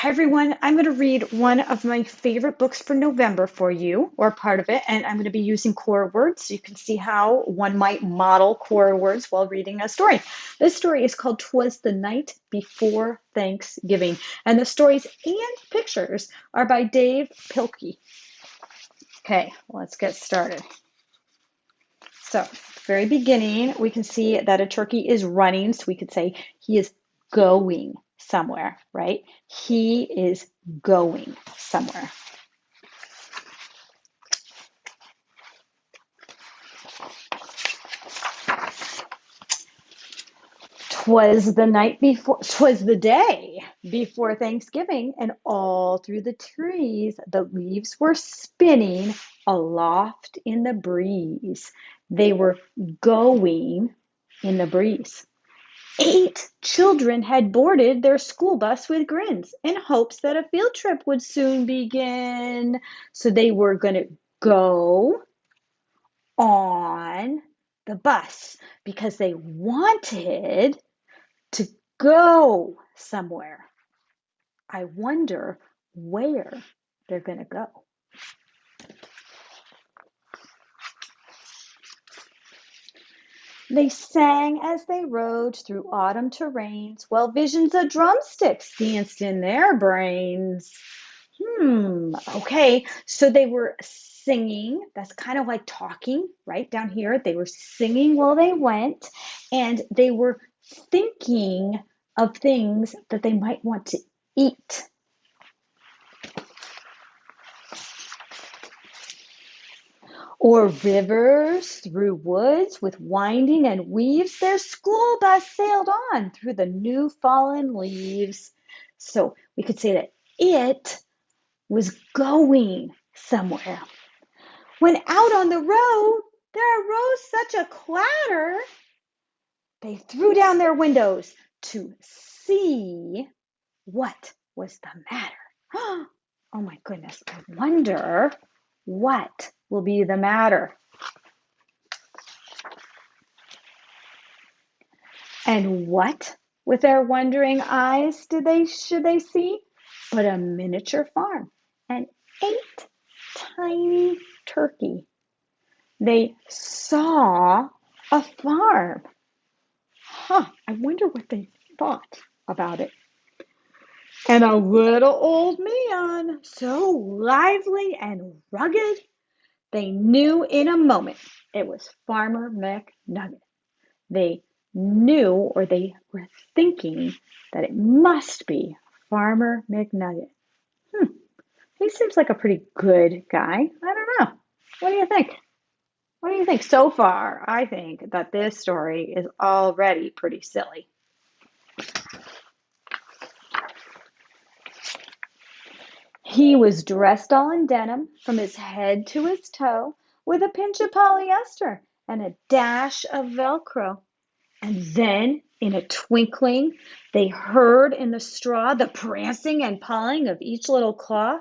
Hi, everyone. I'm going to read one of my favorite books for November for you, or part of it, and I'm going to be using core words so you can see how one might model core words while reading a story. This story is called "Twas the Night Before Thanksgiving," and the stories and pictures are by Dave Pilkey. Okay, let's get started. So, very beginning, we can see that a turkey is running, so we could say he is going somewhere, right? He is going somewhere. Twas the day before Thanksgiving, and all through the trees the leaves were spinning aloft in the breeze. They were going in the breeze. 8 children had boarded their school bus with grins in hopes that a field trip would soon begin. So they were going to go on the bus because they wanted to go somewhere. I wonder where they're going to go. They sang as they rode through autumn terrains, while visions of drumsticks danced in their brains. Okay, so they were singing. That's kind of like talking, right down here. They were singing while they went, and they were thinking of things that they might want to eat. Or rivers through woods with winding and weaves, their school bus sailed on through the new fallen leaves. So we could say that it was going somewhere. When out on the road, there arose such a clatter, they threw down their windows to see what was the matter. Oh my goodness, I wonder what will be the matter. And what, with their wondering eyes, should they see but a miniature farm and 8 tiny turkey. They saw a farm. I wonder what they thought about it. And a little old man, so lively and rugged, they knew in a moment it was Farmer McNugget. They knew, or they were thinking, that it must be Farmer McNugget. He seems like a pretty good guy. I don't know. What do you think? What do you think so far? I think that this story is already pretty silly. He was dressed all in denim from his head to his toe, with a pinch of polyester and a dash of Velcro. And then, in a twinkling, they heard in the straw the prancing and pawing of each little claw.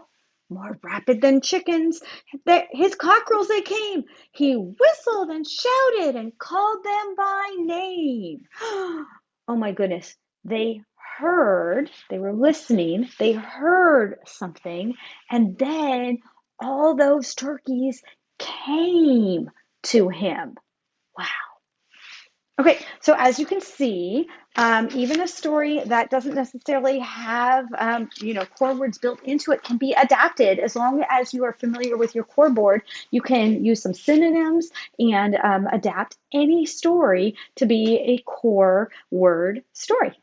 More rapid than chickens, his cockerels they came. He whistled and shouted and called them by name. Oh my goodness. They were listening, they heard something, and then all those turkeys came to him. Wow. Okay, so as you can see, even a story that doesn't necessarily have, core words built into it can be adapted as long as you are familiar with your core board. You can use some synonyms and adapt any story to be a core word story.